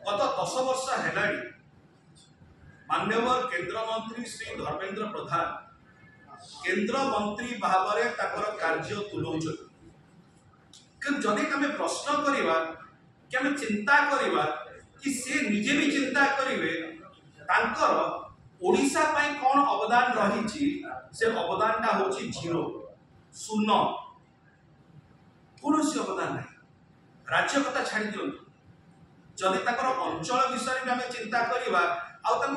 गत 10 वर्ष है माननीय केंद्र मंत्री श्री धर्मेंद्र प्रधान केंद्र मंत्री भाव में कार्य तुलाऊँ जदि आम प्रश्न करवा कि आम चिंता करवा कि से निजे भी चिंता करेंगे ओडिशा पाई कौन अवदान रही से अवदान टा हूँ जीरो शून्य कौन अवदान ना राज्य कथा छाड़ दिखाँ जदि अंचल विषय में आम चिंता करवा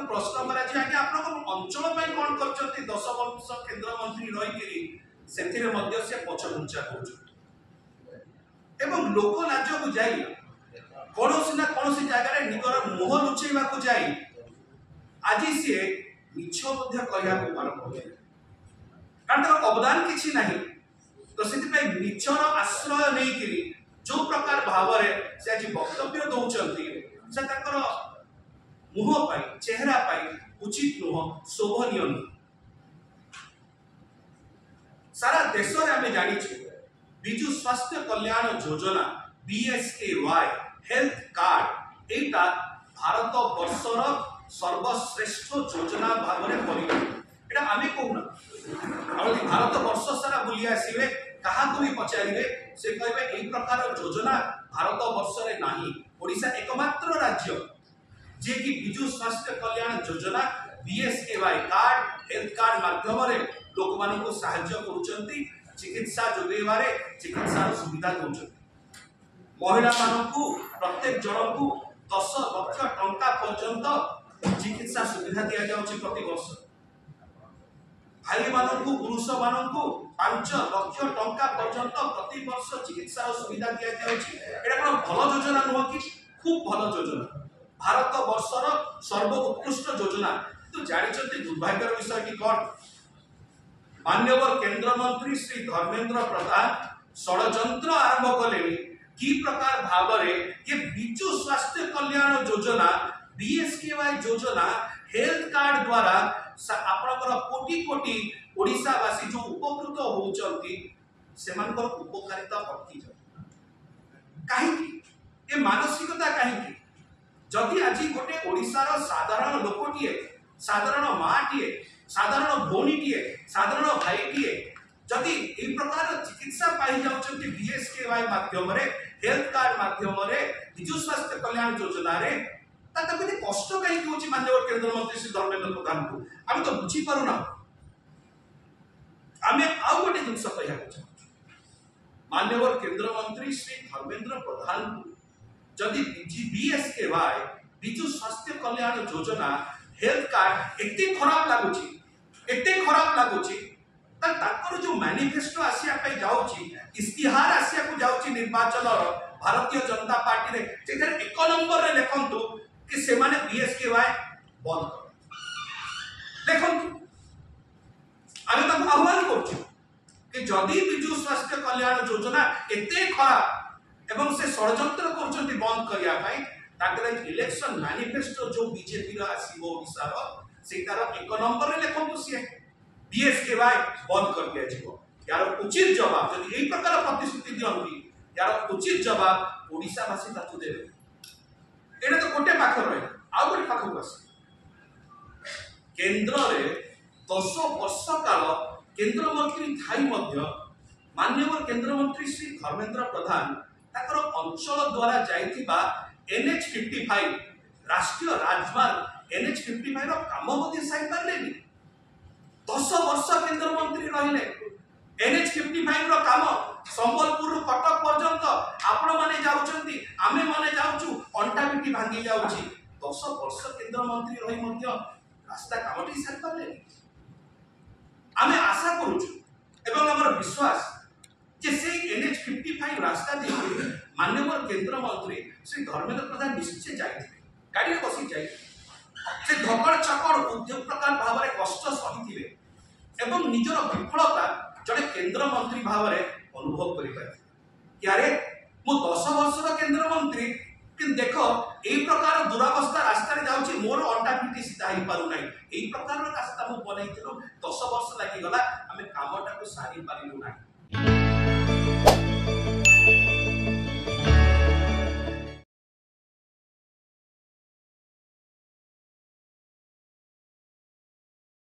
प्रश्न करा आप अंचल कौन कर 10 वर्ष केंद्र मंत्री रही से पछघुंचा कर लोक लाज को जाई कौन ना कौन जगह निजर मुह लुचेवा को जाई आज सी मिछ आरंभ कारण अवदान किसी ना तो से मिछर आश्रय नहीं जो प्रकार भाव से आज वक्तव्य दौरान मुह पाई चेहरा पाई उचित नुह शोभनीय नुह सारा देश में आम जानी विजु स्वास्थ्य Kalyan Yojana BSKY health card एटा भारत वर्षर सर्वश्रेष्ठ योजना भाव में परिगणित एटा आम कहूना भारत वर्ष सारा बुली आसवे क्या भी पचारे से कहे यही प्रकार योजना भारत वर्ष में नहीं ओडिशा एकमात्र राज्य जे कि विजु स्वास्थ्य Kalyan Yojana BSKY card health card माध्यम लोक मान साहाय्य करुँच चिकित्सा जोगेबारे चिकित्सा सुविधा दौरान महिला मानू प्रत्येक जन को 10 लाख टंका पर्यंत चिकित्सा सुविधा दि जाऊँगी प्रति वर्ष भाई मानू पुरुष मानू 5 लाख टंका पर्यंत प्रति वर्ष चिकित्सा सुविधा दि जाऊँगी भल योजना नुह कि खूब भल योजना भारत वर्षर सर्वोत्कृष्ट योजना तो जानते दुर्भाग्यर विषय कि कौन माननीय केंद्र मंत्री श्री धर्मेंद्र प्रधान षड्यंत्र आरंभ कले कि प्रकार भाव ये विजु स्वास्थ्य कल्याण योजना BSKY योजना हेल्थ कार्ड द्वारा आपणकर कोटी कोटी ओडिशावासी जो उपकृत होउचंती सेमानकर उपकारिता अटकी जाए कहीं मानसिकता कहीं जदि आज गोटे ओडिशार साधारण लोकटीए साधारण माटीए साधारण भौणीटीए साधारण भाईटीए जदि यही प्रकार चिकित्सा पाई जाउछंती BSKY माध्यम हेल्थ कार्ड माध्यम विजु स्वास्थ्य कल्याण योजना कष्ट कहीं माननीय केंद्र मंत्री श्री धर्मेंद्र प्रधान को आम तो बुझी पारुना आम आउ गोटे जिन कह माननीय केंद्र मंत्री श्री धर्मेंद्र प्रधान को जदि BSKY विजु स्वास्थ्य कल्याण योजना हेल्थ कार्ड एते खराब लगुच जो मैनिफेस्टो आसिया जाऊँगी इस्तिहार आसिया को जाऊँगी निर्वाचन भारतीय जनता पार्टी रे 1 नंबर रे लिखंतु कि से माने BSKY बंद कर देखंतु आमे ताको आह्वान करछु कि जदि विजु स्वास्थ्य कल्याण योजना एते खराब एवं से षड्यंत्र करछंती बंद करिया पाई ताकर इलेक्शन मैनिफेस्टो जो बीजेपी रा आसीबो ओडिसा रो सेटार 1 नंबर रे लिखंतु से BSKY बंद कर दिया जीवो यार उचित जवाब जदि एही प्रकार प्रतिश्रुति दियंती यार उचित जवाब ओडिशावासी ताकू देबे एटा तो गोटे पाख रहे आ गोटे पाख को आस केंद्र रे 10 वर्ष काल केंद्र मंत्री थाई मध्य माननीय केंद्र मंत्री श्री धर्मेंद्र प्रधान ताकर अंचल द्वारा जाइथिबा NH55 राष्ट्रीय राजमार्ग NH55 रो काम मध्य साइ पारलेनी 10 वर्ष केंद्र मंत्री रहिले NH55 रो काम संबलपुर कटक पर्यंत आपण माने जाउछंती आमे माने जाउछु अंटा पिटी भांगी जाउछि 10 वर्ष केंद्र मंत्री रही मध्य रास्ता कामटी साइ पारलेनी आमे आशा करूछु एवं हमर विश्वास जे से NH55 रास्ता दे माननीय केंद्र मंत्री श्री धर्मेंद्र प्रधान निश्चय जाइए गाड़ी में बसी जाए से धकड़ चकड़ उद्योग प्रकार भाव में कष्ट सही एवं निजर विफलता जड़े केंद्र मंत्री भाव में अनुभव कर 10 वर्षर केंद्र मंत्री